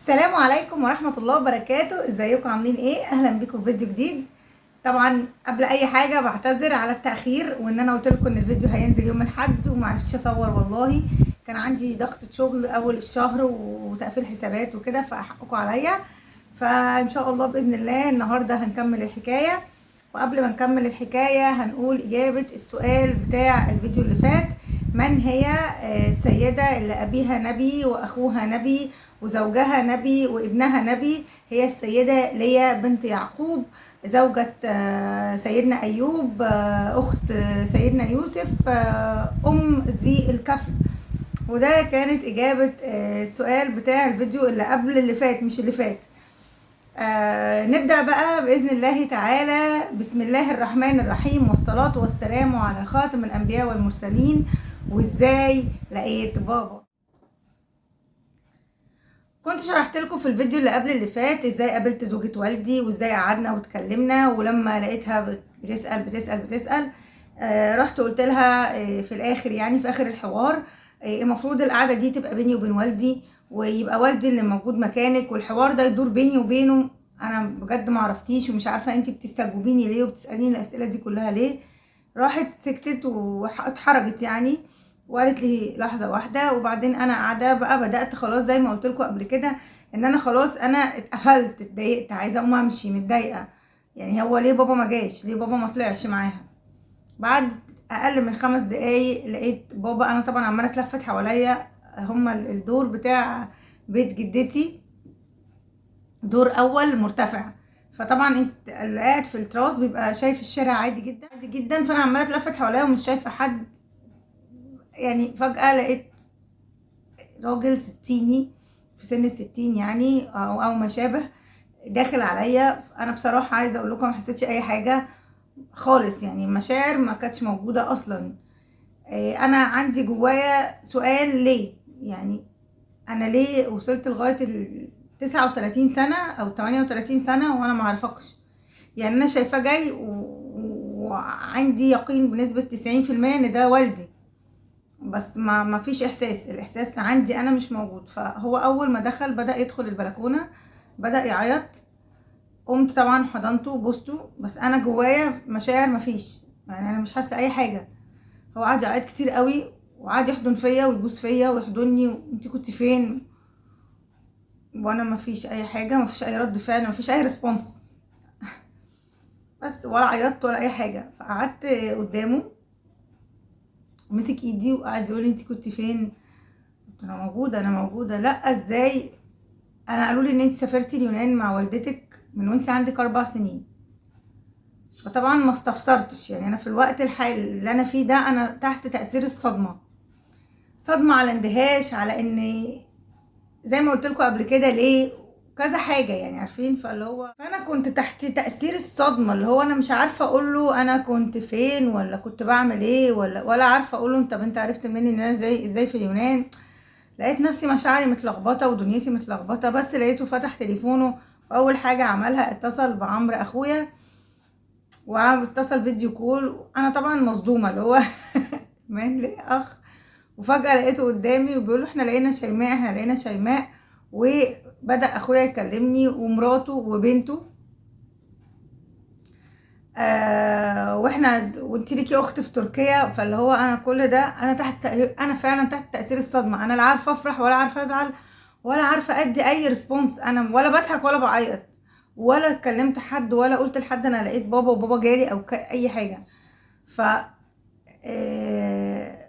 السلام عليكم ورحمة الله وبركاته. ازيكم عاملين ايه؟ اهلا بيكم في فيديو جديد. طبعا قبل اي حاجة بعتذر على التأخير، وان انا قلت لكم ان الفيديو هينزل يوم الاحد ومعرفتش اصور. والله كان عندي ضغط شغل اول الشهر وتقفيل حسابات وكده، فحقكم عليا. فان شاء الله باذن الله النهاردة هنكمل الحكاية. وقبل ما نكمل الحكاية هنقول اجابة السؤال بتاع الفيديو اللي فات: من هي السيدة اللي ابيها نبي واخوها نبي وزوجها نبي وابنها نبي؟ هي السيدة ليا بنت يعقوب، زوجة سيدنا أيوب، أخت سيدنا يوسف، أم ذي الكفل. وده كانت إجابة السؤال بتاع الفيديو اللي قبل اللي فات، مش اللي فات. نبدأ بقى بإذن الله تعالى. بسم الله الرحمن الرحيم، والصلاة والسلام على خاتم الأنبياء والمرسلين. وإزاي لقيت بابا؟ كنت شرحت لكم في الفيديو اللي قبل اللي فات ازاي قابلت زوجة والدي، وازاي قعدنا واتكلمنا، ولما لقيتها بتسأل رحت قلت لها في الاخر، يعني في اخر الحوار، المفروض القعدة دي تبقى بيني وبين والدي، ويبقى والدي اللي موجود مكانك، والحوار ده يدور بيني وبينه. انا بجد ما عرفتيش ومش عارفة انتي بتستجوبيني ليه وبتسأليني الاسئلة دي كلها ليه. راحت سكتت واتحرجت يعني، وقالت لي لحظه واحده. وبعدين انا قاعده بقى، بدات خلاص زي ما قلت لكم قبل كده ان انا خلاص انا اتقفلت، اتضايقت، عايزه اقوم امشي، متضايقه. يعني هو ليه بابا ما جاش؟ ليه بابا ما طلعش معاها؟ بعد اقل من 5 دقايق لقيت بابا. انا طبعا عماله اتلفت حواليا، هما الدور بتاع بيت جدتي دور اول مرتفع، فطبعا انت اللي قاعد في التراس بيبقى شايف الشارع عادي جدا عادي جدا. فانا عماله اتلفت حواليا ومش شايفه حد. يعني فجأة لقيت راجل ستيني، في سن ال60 يعني، او ما شابه، داخل عليا. انا بصراحه عايزه اقول لكم ما حسيتش اي حاجه خالص، يعني مشاعر ما كانتش موجوده اصلا. انا عندي جوايا سؤال: ليه؟ يعني انا ليه وصلت لغايه 39 سنه او 38 سنه وانا ما اعرفكش؟ يعني انا شايفاه جاي وعندي يقين بنسبه 90% ان ده والدي، بس ما فيش احساس. الاحساس عندي انا مش موجود. فهو اول ما دخل بدأ يدخل البلكونة، بدأ يعيط. قمت طبعا حضنته وبوسته، بس انا جوايا مشاعر ما فيش، يعني انا مش حاسه اي حاجه. هو قعد يعيط كتير قوي، وقعد يحضن فيا ويبوس فيا ويحضني، وانت كنت فين؟ وانا ما فيش اي حاجه، ما فيش اي رد فعل، ما فيش اي ريسبونس، بس ولا عيطت ولا اي حاجه. فقعدت قدامه ومسك ايدي وقعد يقول لي انت كنت فين؟ قلت انا موجوده، انا موجوده. لا ازاي؟ انا قالوا لي ان انت سافرتي اليونان مع والدتك من وانت عندك 4 سنين. فطبعا ما استفسرتش، يعني انا في الوقت الحالي اللي انا فيه ده انا تحت تأثير الصدمة. صدمة على اندهاش، على ان زي ما قلت لكم قبل كده ليه كذا حاجة، يعني عارفين. فانا كنت تحت تأثير الصدمة، اللي هو انا مش عارفة اقول له انا كنت فين ولا كنت بعمل ايه، ولا عارفة اقول له انت عرفت مني ان انا ازاي في اليونان. لقيت نفسي مشاعري متلخبطه ودنيتي متلخبطه. بس لقيته فتح تليفونه، واول حاجه عملها اتصل بعمرو اخويا، واتصل فيديو كول. انا طبعا مصدومه، اللي هو مان ليه اخ؟ وفجاه لقيته قدامي وبيقول له احنا لقينا شيماء، احنا لقينا شيماء. وبدأ اخويا يكلمني ومراته وبنته. واحنا وانت ليكي اخت في تركيا. فاللي هو انا كل ده انا انا فعلا تحت تأثير الصدمة. انا لا عارفة افرح ولا عارفة ازعل ولا عارفة ادي اي ريسبونس. انا ولا بضحك ولا بعيط ولا كلمت حد ولا قلت لحد انا لقيت بابا وبابا جالي او اي حاجة. ف آه،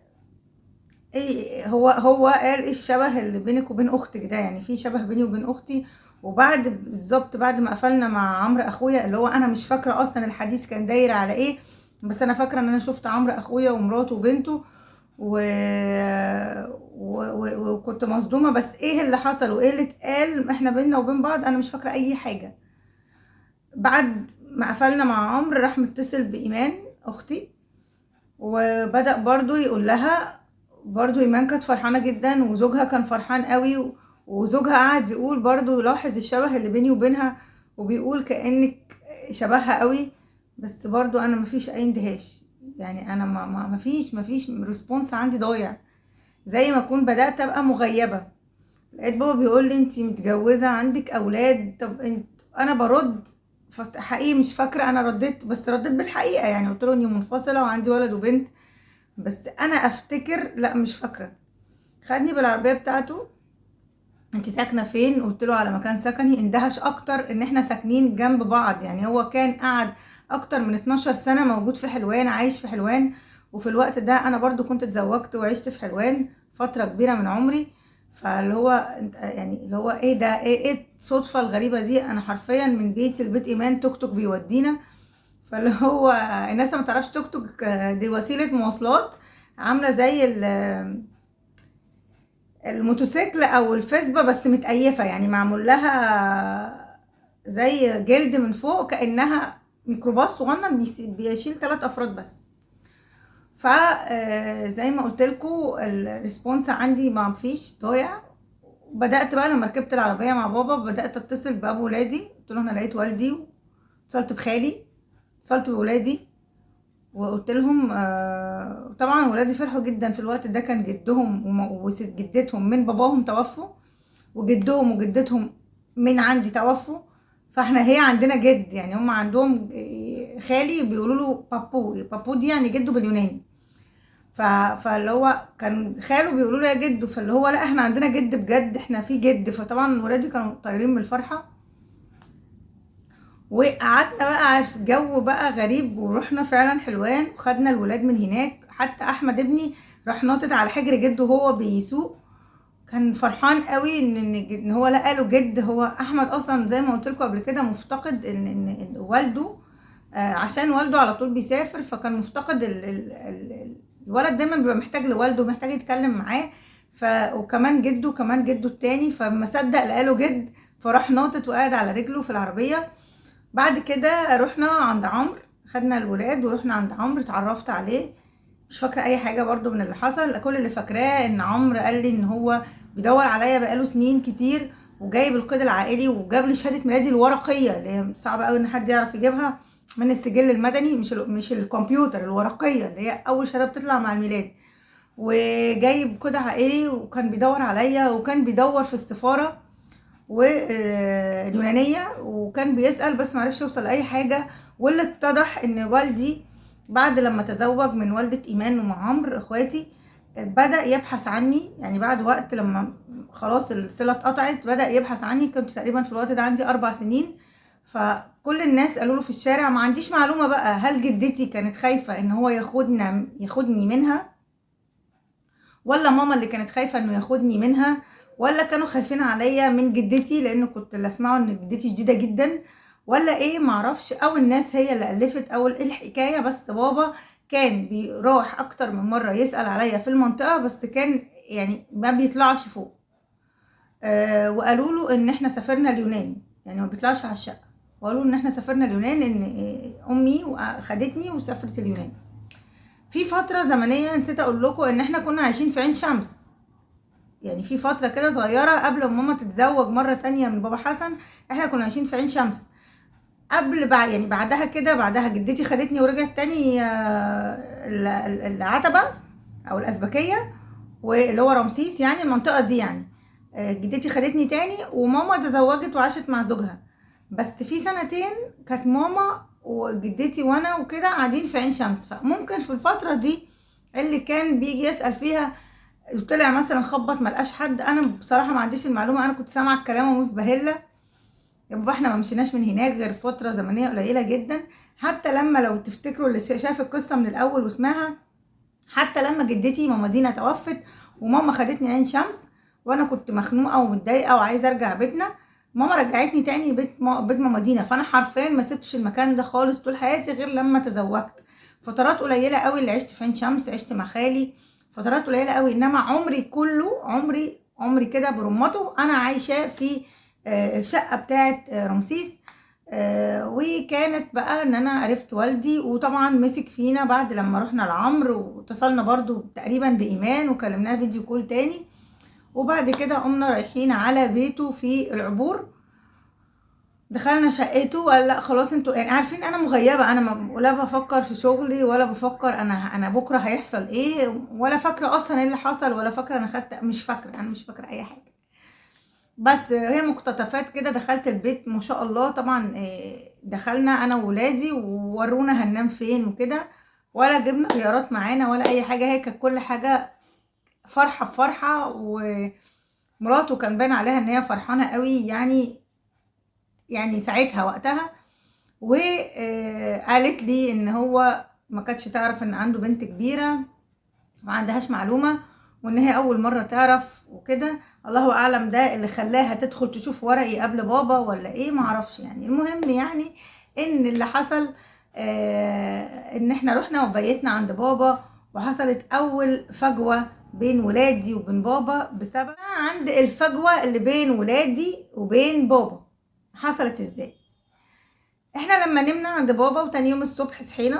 ايه هو قال ايه الشبه اللي بينك وبين اختك ده؟ يعني في شبه بيني وبين اختي. وبعد بالظبط بعد ما قفلنا مع عمرو اخويا، اللي هو انا مش فاكره اصلا الحديث كان داير على ايه، بس انا فاكره ان انا شفت عمرو اخويا ومراته وبنته و... وكنت مصدومه. بس ايه اللي حصل وايه اللي اتقال احنا بينا وبين بعض انا مش فاكره اي حاجه. بعد ما قفلنا مع عمرو راح متصل بايمان اختي، وبدأ برضو يقول لها. برضو ايمان كانت فرحانه جدا وزوجها كان فرحان قوي، وزوجها قعد يقول برضو لاحظ الشبه اللي بيني وبينها، وبيقول كأنك شبهها قوي. بس برضو انا مفيش اي اندهاش، يعني انا مفيش ريسبونس عندي ضايع، زي ما اكون بدأت ابقى مغيبه. لقيت بابا بيقول لي انتي متجوزه عندك اولاد. طب انا برد حقيقي مش فاكره انا رديت، بس رديت بالحقيقه يعني، قلت له اني منفصله وعندي ولد وبنت. بس انا افتكر لا مش فاكره. خدني بالعربيه بتاعته، انت ساكنه فين؟ قلت له على مكان سكني. اندهش اكتر ان احنا ساكنين جنب بعض، يعني هو كان قعد اكتر من 12 سنه موجود في حلوان، عايش في حلوان. وفي الوقت ده انا برضو كنت اتزوجت وعشت في حلوان فتره كبيره من عمري. فاللي هو يعني اللي هو ايه ده، ايه الصدفه الغريبه دي؟ انا حرفيا من بيتي لبيت ايمان توك توك بيودينا. فاللي هو الناس ما تعرفش توك توك دي وسيله مواصلات عامله زي الموتوسيكل او الفسبة، بس متقيفة، يعني معمول لها زي جلد من فوق كأنها ميكروباص صغنن بيشيل 3 افراد بس. زي ما قلت لكم الريسبونس عندي ما فيش، ضايع. بدأت بقى لما ركبت العربية مع بابا بدأت اتصل بأبو ولادي، قلت له انا لقيت والدي، اتصلت بخالي، اتصلت بولادي وقلت لهم طبعا ولادي فرحوا جدا. في الوقت ده كان جدهم وجدتهم من باباهم توفوا، وجدهم وجدتهم من عندي توفوا. فاحنا هي عندنا جد، يعني هم عندهم خالي بيقولوا له بابو، بابو دي يعني جده باليوناني. فاللي هو كان خاله بيقولوا له يا جدو، فاللي هو لا احنا عندنا جد بجد، احنا في جد. فطبعا ولادي كانوا طايرين من الفرحه. وقعدنا بقى في جو بقى غريب، ورحنا فعلا حلوان وخدنا الولاد من هناك. حتى احمد ابني راح ناطط على حجر جده وهو بيسوق، كان فرحان قوي ان هو لقى له جد. هو احمد اصلا زي ما قلت لكم قبل كده مفتقد إن والده، عشان والده على طول بيسافر، فكان مفتقد الولد دايما بيبقى محتاج لوالده، محتاج يتكلم معاه. وكمان جده، كمان جده التاني، فما صدق لقى له جد، فراح ناطط وقاعد على رجله في العربيه. بعد كده رحنا عند عمرو، خدنا الولاد ورحنا عند عمرو، اتعرفت عليه. مش فاكره اي حاجه برضو من اللي حصل، كل اللي فاكراه ان عمرو قال لي ان هو بيدور عليا بقاله سنين كتير، وجايب القيد العائلي، وجاب لي شهاده ميلادي الورقيه اللي هي صعبه قوي ان حد يعرف يجيبها من السجل المدني، مش الكمبيوتر، الورقيه اللي هي اول شهاده بتطلع مع الميلاد. وجايب قيد عائلي، وكان بيدور عليا، وكان بيدور في السفاره واليونانيه، وكان بيسأل بس معرفش يوصل لأي حاجة. واللي اتضح ان والدي بعد لما تزوج من والدة ايمان ومع عمرو اخواتي بدأ يبحث عني، يعني بعد وقت لما خلاص الصلة اتقطعت بدأ يبحث عني. كنت تقريبا في الوقت ده عندي 4 سنين. فكل الناس قالوا له في الشارع، ما عنديش معلومة بقى هل جدتي كانت خايفة ان هو ياخدني منها، ولا ماما اللي كانت خايفة انه ياخدني منها، ولا كانوا خايفين عليا من جدتي لان كنت اللي اسمعه ان جدتي شديدة جدا، ولا ايه معرفش، او الناس هي اللي الفت، او ايه الحكاية. بس بابا كان بيروح اكتر من مرة يسأل عليا في المنطقة، بس كان يعني ما بيطلعش فوق. وقالوا له ان احنا سافرنا اليونان، يعني ما بيطلعش على الشقة. وقالوا ان احنا سافرنا اليونان، ان امي خدتني وسافرت اليونان. في فترة زمنية نسيت اقول لكم ان احنا كنا عايشين في عين شمس، يعني في فترة كده صغيرة قبل ما ماما تتزوج مرة تانية من بابا حسن، احنا كنا عايشين في عين شمس. يعني بعدها كده، بعدها جدتي خدتني ورجعت تاني العتبة او الازبكية، واللي هو رمسيس يعني المنطقة دي يعني. جدتي خدتني تاني، وماما تزوجت وعاشت مع زوجها. بس في سنتين كانت ماما وجدتي وانا وكده قاعدين في عين شمس. فممكن في الفترة دي اللي كان بيجي يسأل فيها وطلع مثلا خبط ملقاش حد، انا بصراحه ما عنديش المعلومه، انا كنت سامعه الكلام ومزبهله. يا بابا احنا ما مشيناش من هناك غير فتره زمنيه قليله جدا. حتى لما لو تفتكروا اللي شاف القصه من الاول وسمعها، حتى لما جدتي ماما دينا توفت وماما خدتني عين شمس، وانا كنت مخنوقه ومتضايقه وعايزه ارجع بيتنا، ماما رجعتني تاني بيت ماما دينا. فانا حرفيا ما سبتش المكان ده خالص طول حياتي غير لما تزوجت. فترات قليله قوي اللي عشت في عين شمس، عشت مع خالي فترات قليله قوي، انما عمري كله عمري كده برمته انا عايشه في الشقه بتاعه رمسيس. وكانت بقى ان انا عرفت والدي، وطبعا مسك فينا بعد لما رحنا لعمرو، واتصلنا برضو تقريبا بايمان وكلمناها فيديو كول تاني. وبعد كده قمنا رايحين على بيته في العبور، دخلنا شقته وقال لا خلاص انتوا يعني عارفين انا مغيبه، انا ولا بفكر في شغلي، ولا بفكر انا بكره هيحصل ايه، ولا فاكره اصلا ايه اللي حصل، ولا فاكره انا خدت، مش فاكره اي حاجه. بس هي مقتطفات كده. دخلت البيت ما شاء الله طبعا، دخلنا انا وولادي وورونا هننام فين وكده، ولا جبنا غيارات معانا ولا اي حاجه. هي كانت كل حاجه فرحه بفرحه، ومراته كان باين عليها ان هي فرحانه قوي يعني ساعتها وقتها. وقالت لي ان هو ما كانتش تعرف ان عنده بنت كبيره، ما عندهاش معلومه، وان هي اول مره تعرف وكده. الله اعلم ده اللي خلاها تدخل تشوف ورقي قبل بابا ولا ايه، معرفش يعني. المهم يعني ان اللي حصل ان احنا رحنا وبيتنا عند بابا، وحصلت اول فجوه بين ولادي وبين بابا. بسبب عند الفجوه اللي بين ولادي وبين بابا حصلت ازاي. احنا لما نمنا عند بابا وتاني يوم الصبح صحينا،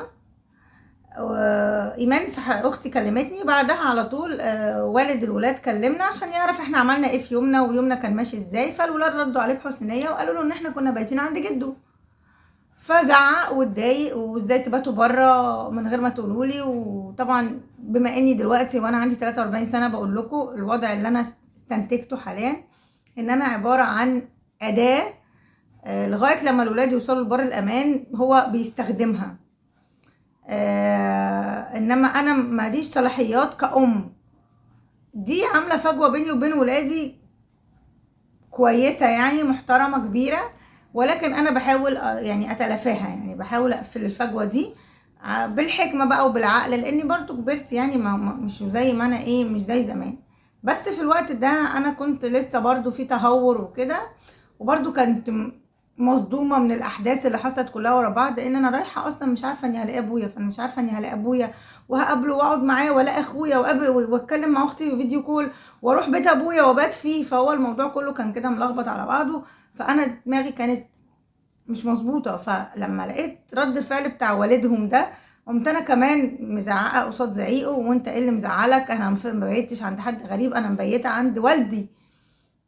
ايمان اختي كلمتني بعدها على طول. والد الولاد كلمنا عشان يعرف احنا عملنا ايه في يومنا ويومنا كان ماشي ازاي. فالولاد ردوا عليه بحسن نيه وقالوا له ان احنا كنا بايتين عند جده. فزعق واتضايق، وازاي تباتوا بره من غير ما تقولوا لي. وطبعا بما اني دلوقتي وانا عندي 43 سنه بقول لكم الوضع اللي انا استنتجته حاليا، ان انا عباره عن اداه لغايه لما الولاد يوصلوا لبر الامان هو بيستخدمها. انما انا ماليش صلاحيات كأم. دي عامله فجوه بيني وبين ولادي كويسه يعني محترمه كبيره، ولكن انا بحاول يعني اتلافاها، يعني بحاول اقفل الفجوه دي بالحكمه بقى وبالعقل، لاني برضو كبرت يعني مش زي ما انا ايه، مش زي زمان. بس في الوقت ده انا كنت لسه برضو في تهور وكده، وبرضو كنت مصدومه من الاحداث اللي حصلت كلها ورا بعض. ان انا رايحه اصلا مش عارفه اني هلاقي ابويا، فانا مش عارفه اني هلاقي ابويا وهقابله واقعد معاه، ولا اخويا واتكلم مع اختي فيديو كول، واروح بيت ابويا وابات فيه. فهو الموضوع كله كان كده ملخبط على بعضه، فانا دماغي كانت مش مظبوطه. فلما لقيت رد الفعل بتاع والدهم ده، قمت انا كمان مزعقه قصاد زعيقه. وانت ايه اللي مزعلك؟ انا ما بيتش عند حد غريب، انا مبيته عند والدي.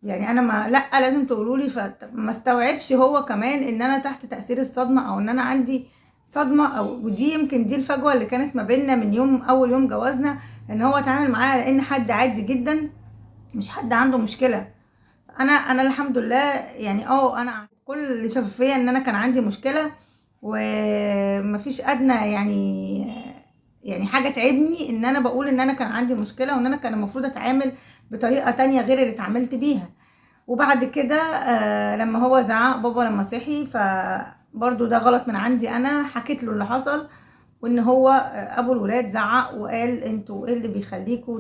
يعني انا ما لا لازم تقولوا لي. فما استوعبش هو كمان ان انا تحت تاثير الصدمه، او ان انا عندي صدمه. ودي يمكن دي الفجوه اللي كانت ما بيننا من اول يوم جوازنا، ان هو اتعامل معايا على ان حد عادي جدا، مش حد عنده مشكله. انا الحمد لله يعني انا كل شفافيه ان انا كان عندي مشكله، ومفيش ادنى يعني حاجه تعبني ان انا بقول ان انا كان عندي مشكله، وان انا كان المفروض اتعامل بطريقه تانية غير اللي اتعاملت بيها. وبعد كده لما هو زعق بابا لما صحي، فبرضو ده غلط من عندي. انا حكيت له اللي حصل، وان هو ابو الولاد زعق وقال انتوا ايه اللي بيخليكوا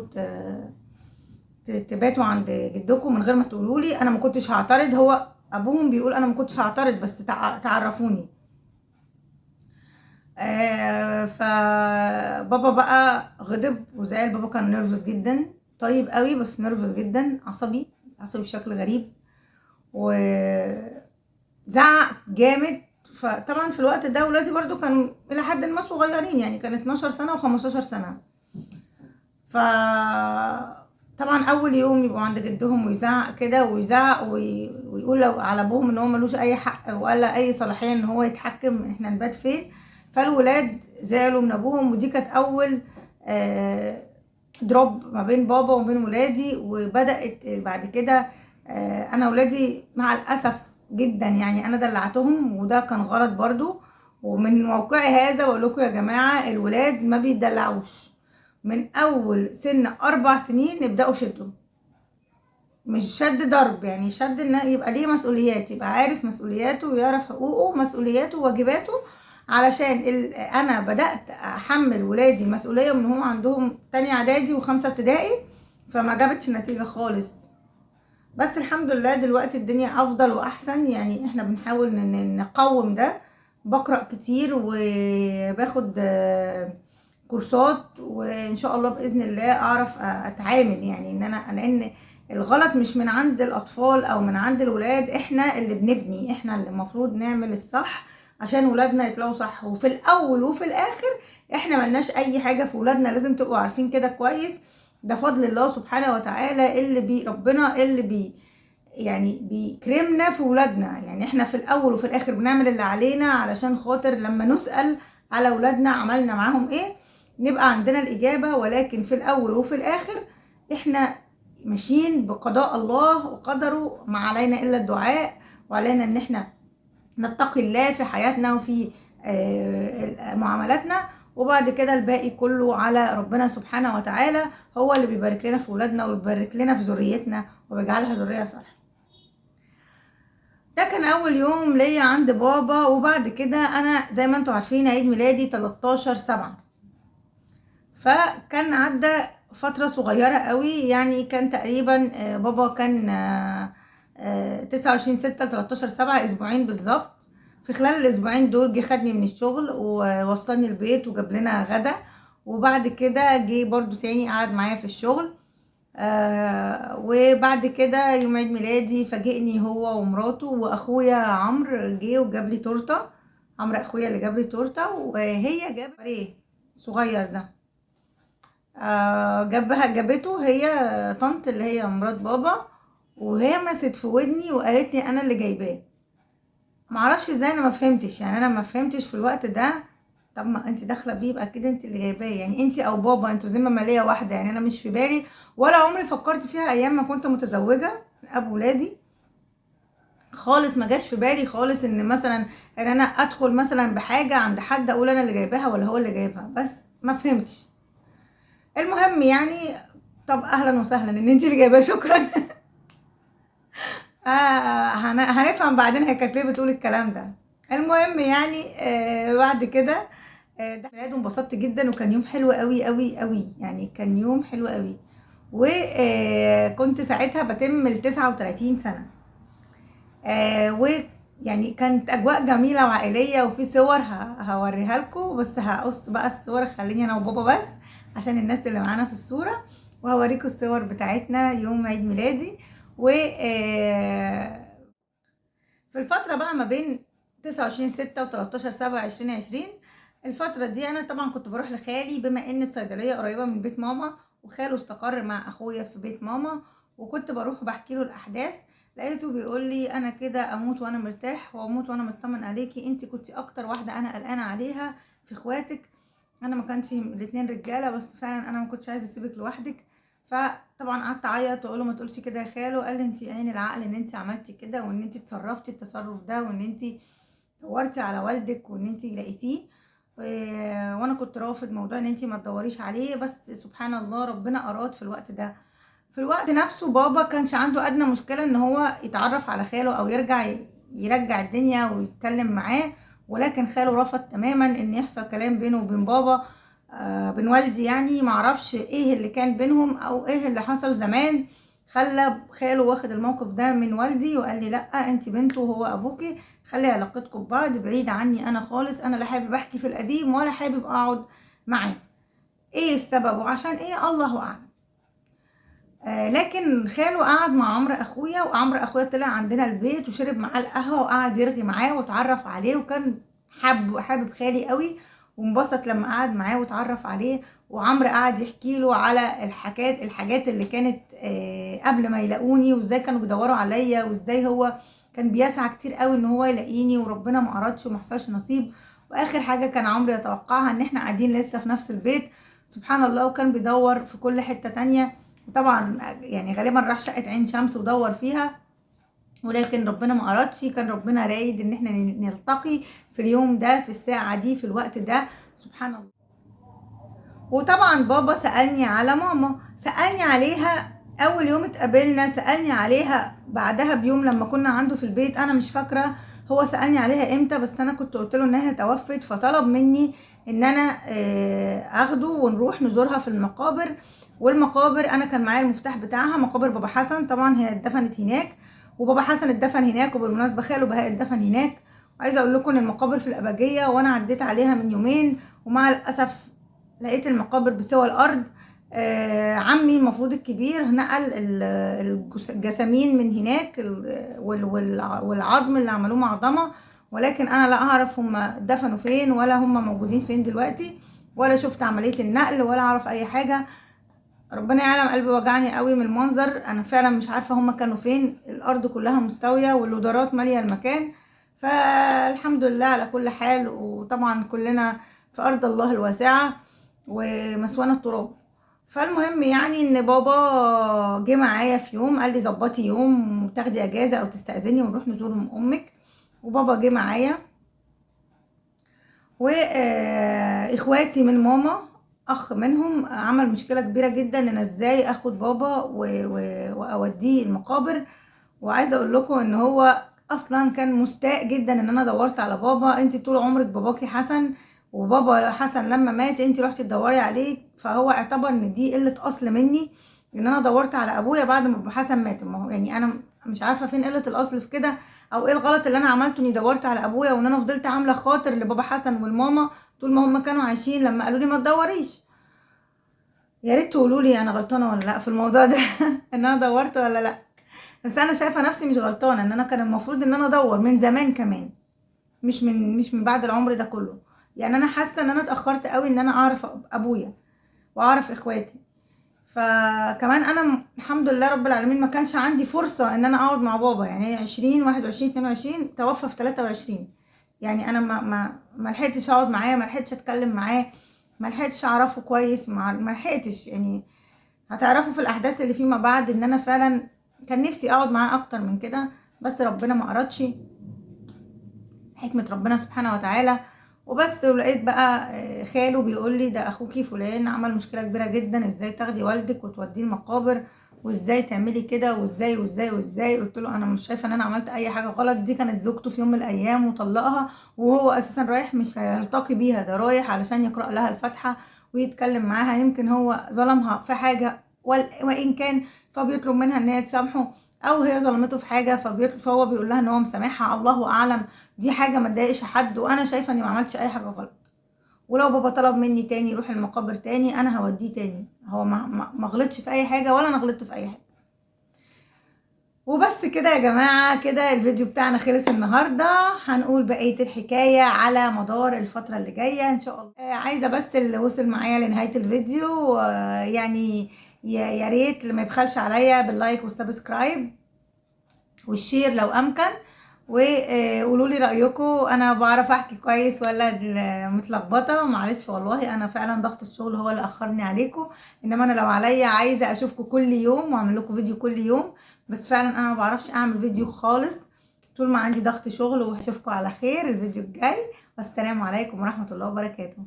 تباتوا عند جدكم من غير ما تقولوا لي. انا ما كنتش هعترض. هو ابوهم بيقول انا ما كنتش هعترض، بس تعرفوني. فبابا بقى غضب وزعل. بابا كان نرفز جدا، طيب قوي بس نرفز جدا، عصبي بشكل غريب، وزعق جامد. فطبعا في الوقت ده ولادي برضو كانوا الى حد ما صغيرين، يعني كان 12 سنه و15 سنه. ف طبعا اول يوم يبقوا عند جدهم ويزعق كده ويزعق ويقول على ابوهم ان هو ملوش اي حق ولا اي صلاحيه ان هو يتحكم احنا نبات فين. فالولاد زعلوا من ابوهم، ودي كانت اول دروب ما بين بابا وبين ولادي. وبدات بعد كده انا ولادي مع الاسف جدا يعني انا دلعتهم، وده كان غلط برضو. ومن موقعي هذا بقول لكم يا جماعه الولاد ما بيدلعوش. من اول سن 4 سنين نبداوا شدوا، مش شد ضرب، يعني شد ان يبقى ليه مسؤوليات، يبقى عارف مسؤولياته ويعرف حقوقه ومسؤولياته وواجباته. علشان انا بدات احمل ولادي مسؤوليه من هم عندهم تانية اعدادي وخمسة ابتدائي، فما جابتش نتيجه خالص. بس الحمد لله دلوقتي الدنيا افضل واحسن، يعني احنا بنحاول نقوم ده. بقرا كتير وباخد كورسات، وان شاء الله باذن الله اعرف اتعامل. يعني لان الغلط مش من عند الاطفال او من عند الولاد، احنا اللي بنبني، احنا اللي المفروض نعمل الصح عشان ولادنا يطلعوا صح. وفي الاول وفي الاخر احنا ملناش اي حاجه في ولادنا، لازم تبقوا عارفين كده كويس. ده فضل الله سبحانه وتعالى اللي ربنا اللي يعني بيكرمنا في ولادنا. يعني احنا في الاول وفي الاخر بنعمل اللي علينا علشان خاطر لما نسأل على ولادنا عملنا معاهم ايه نبقى عندنا الاجابة. ولكن في الاول وفي الاخر احنا ماشيين بقضاء الله وقدره، ما علينا الا الدعاء، وعلينا ان احنا نتقي الله في حياتنا وفي معاملاتنا، وبعد كده الباقي كله على ربنا سبحانه وتعالى، هو اللي بيبارك لنا في ولادنا وبيبارك لنا في ذريتنا وبيجعلها ذرية صالحة. ده كان اول يوم ليا عند بابا. وبعد كده انا زي ما انتوا عارفين عيد ميلادي 13/7، فكان عدى فترة صغيرة قوي، يعني كان تقريبا بابا كان 29/6 13/7، اسبوعين بالظبط. في خلال الاسبوعين دول جه خدني من الشغل ووصلني البيت وجاب لنا غدا، وبعد كده جه برضو تاني قعد معايا في الشغل. وبعد كده يوم عيد ميلادي فاجئني هو ومراته واخويا عمرو، جه وجاب لي تورته. عمرو اخويا اللي جاب لي تورته، وهي جابت ايه صغير ده، جابته هي طنط اللي هي مرات بابا، وهي مست في ودني وقالت لي انا اللي جايباه. معرفش ازاي انا ما فهمتش، يعني انا ما فهمتش في الوقت ده. طب ما انت داخله بيه يبقى كده انت اللي جايباه، يعني انت او بابا انتوا ذمه ماليه واحده، يعني انا مش في بالي ولا عمري فكرت فيها ايام ما كنت متزوجه من ابو ولادي خالص. ما جاش في بالي خالص ان مثلا ان انا ادخل مثلا بحاجه عند حد اقول انا اللي جايباها ولا هو اللي جايبها، بس ما فهمتش. المهم يعني، طب اهلا وسهلا ان انت اللي جايباه، شكرا. هنفهم بعدين هي كانت ليه بتقول الكلام ده. المهم يعني بعد كده ده ميلاد وانبسطت جدا، وكان يوم حلو قوي قوي قوي، يعني كان يوم حلو قوي. وكنت ساعتها بتم ال 39 سنة. ويعني كانت اجواء جميلة وعائلية، وفي صور هوريها لكم، بس هقص بقى الصور، خليني انا وبابا بس عشان الناس اللي معانا في الصورة، وهوريكم الصور بتاعتنا يوم عيد ميلادي. و في الفترة بقى ما بين 29/6 و 13/7/2020، الفترة دي أنا طبعا كنت بروح لخالي، بما إن الصيدلية قريبة من بيت ماما، وخاله استقر مع أخويا في بيت ماما، وكنت بروح وبحكي له الأحداث. لقيته بيقول لي أنا كده أموت وأنا مرتاح وأموت وأنا مطمن عليكي، أنت كنتي أكتر واحدة أنا قلقانة عليها في إخواتك. أنا ما كانش الاتنين رجالة، بس فعلا أنا ما كنتش عايزة أسيبك لوحدك. فطبعا قعدت اعيط واقول له ما تقولش كده يا خالو. قال لي انت عين العقل ان انت عملتي كده، وان انت اتصرفتي التصرف ده، وان انت دورتي على والدك وان انت لقيتيه. وانا كنت رافض موضوع ان انت ما تدوريش عليه، بس سبحان الله ربنا اراد في الوقت ده. في الوقت نفسه بابا كانش عنده ادنى مشكلة ان هو يتعرف على خاله او يرجع الدنيا ويتكلم معاه، ولكن خاله رفض تماما ان يحصل كلام بينه وبين بابا، بين والدي. يعني معرفش ايه اللي كان بينهم او ايه اللي حصل زمان خلى خاله واخد الموقف ده من والدي، وقال لي لا انت بنته وهو ابوكي، خلي علاقتكم ببعض بعيدة عني انا خالص، انا لا حابب احكي في القديم ولا حابب اقعد معاه. ايه السبب وعشان ايه الله اعلم. لكن خاله قعد مع عمرو اخويا، وعمرو اخويا طلع عندنا البيت وشرب معاه القهوه وقعد يرغي معاه واتعرف عليه، وكان حابب خالي قوي، وانبسط لما قعد معاه واتعرف عليه. وعمرو قعد يحكي له على الحاجات اللي كانت قبل ما يلاقوني، وازاي كانوا بيدوروا عليا، وازاي هو كان بيسعى كتير قوي ان هو يلاقيني، وربنا ما ارادش وما حصلش نصيب. واخر حاجه كان عمرو يتوقعها ان احنا قاعدين لسه في نفس البيت، سبحان الله، وكان بيدور في كل حته تانية. وطبعا يعني غالبا راح شقة عين شمس ودور فيها، ولكن ربنا ما أرادش. كان ربنا رايد ان احنا نلتقي في اليوم ده، في الساعة دي، في الوقت ده، سبحان الله. وطبعا بابا سألني على ماما، سألني عليها اول يوم اتقابلنا، سألني عليها بعدها بيوم لما كنا عنده في البيت، انا مش فاكرة هو سألني عليها امتى، بس انا كنت قلت له انها توفت، فطلب مني ان انا اخده ونروح نزورها في المقابر. والمقابر انا كان معايا المفتاح بتاعها، مقابر بابا حسن، طبعا هي اتدفنت هناك، وبابا حسن اتدفن هناك، وبالمناسبة خاله بهاء اتدفن هناك. وعايزه اقول لكم ان المقابر في الاباجيه، وانا عديت عليها من يومين، ومع الاسف لقيت المقابر بسوى الارض. عمي المفروض الكبير نقل الجسامين من هناك، والعظم اللي عملوه معظمه، ولكن انا لا اعرف هم دفنوا فين ولا هم موجودين فين دلوقتي، ولا شفت عمليه النقل ولا اعرف اي حاجه. ربنا يعلم، قلبي وجعني قوي من المنظر، انا فعلا مش عارفه هم كانوا فين. الارض كلها مستويه واللودارات ماليه المكان، فالحمد لله على كل حال. وطبعا كلنا في ارض الله الواسعه ومسوانا التراب. فالمهم يعني ان بابا جه معايا في يوم قال لي ظبطي يوم وتاخدي اجازه او تستاذني ونروح نزور امك. وبابا جه معايا، واخواتي من ماما، اخ منهم عمل مشكله كبيره جدا ان انا ازاي اخد بابا واوديه المقابر. وعايزه اقول لكم ان هو اصلا كان مستاء جدا ان انا دورت على بابا. انت طول عمرك باباكي حسن، وبابا حسن لما مات انت رحتي تدوري عليه، فهو اعتبر ان دي قله اصل مني ان انا دورت على ابويا بعد ما بابا حسن مات. ما هو يعني انا مش عارفه فين قله الاصل في كده، او ايه الغلط اللي انا عملته اني دورت على ابويا وان انا فضلت عامله خاطر لبابا حسن والماما طول ما هم كانوا عايشين لما قالوا لي ما تدوريش. يا ريت تقولوا لي انا غلطانه ولا لا في الموضوع ده ان انا دورت ولا لا. بس انا شايفه نفسي مش غلطانه، ان انا كان المفروض ان انا ادور من زمان كمان، مش من بعد العمر ده كله. يعني انا حاسه ان انا اتاخرت قوي ان انا اعرف ابويا واعرف اخواتي. فكمان انا الحمد لله رب العالمين ما كانش عندي فرصه ان انا اقعد مع بابا. يعني 20 21 22 توفى في 23. يعني انا ما لحقتش اقعد معاه، ما لحقتش اتكلم معاه، ما لحقتش اعرفه كويس، ما لحقتش يعني. هتعرفوا في الاحداث اللي فيما بعد ان انا فعلا كان نفسي اقعد معاه اكتر من كده، بس ربنا ما ارادش، حكمة ربنا سبحانه وتعالى. وبس. ولقيت بقى خاله بيقول لي ده اخوكي فلان عمل مشكلة كبيرة جدا، ازاي تاخدي والدك وتوديه المقابر، وازاي تعملي كده، وازاي وازاي وازاي. قلت له انا مش شايفه ان انا عملت اي حاجه غلط، دي كانت زوجته في يوم من الايام وطلقها، وهو اساسا رايح مش هيلتقي بيها، ده رايح علشان يقرأ لها الفاتحه ويتكلم معاها. يمكن هو ظلمها في حاجه وان كان فبيطلب منها ان هي تسامحه، او هي ظلمته في حاجه فهو بيقول لها ان هو مسامحها، الله اعلم. دي حاجه ما تضايقش حد، وانا شايفه اني ما عملتش اي حاجه غلط. ولو بابا طلب مني تاني يروح المقابر تاني انا هوديه تاني، هو ما غلطش في اي حاجه ولا انا غلطت في اي حاجه. وبس كده يا جماعه، كده الفيديو بتاعنا خلص النهارده. هنقول بقيه الحكايه على مدار الفتره اللي جايه ان شاء الله. عايزه بس اللي وصل معايا لنهايه الفيديو يعني يا ريت اللي ما يبخلش عليا باللايك والسبسكرايب والشير لو امكن. وقولوا لي رايكم، انا بعرف احكي كويس ولا متلخبطه؟ معلش والله انا فعلا ضغط الشغل هو اللي اخرني عليكم. انما انا لو عليا عايزه اشوفكم كل يوم واعمل لكم فيديو كل يوم، بس فعلا انا ما بعرفش اعمل فيديو خالص طول ما عندي ضغط شغل. واشوفكم على خير الفيديو الجاي، والسلام عليكم ورحمه الله وبركاته.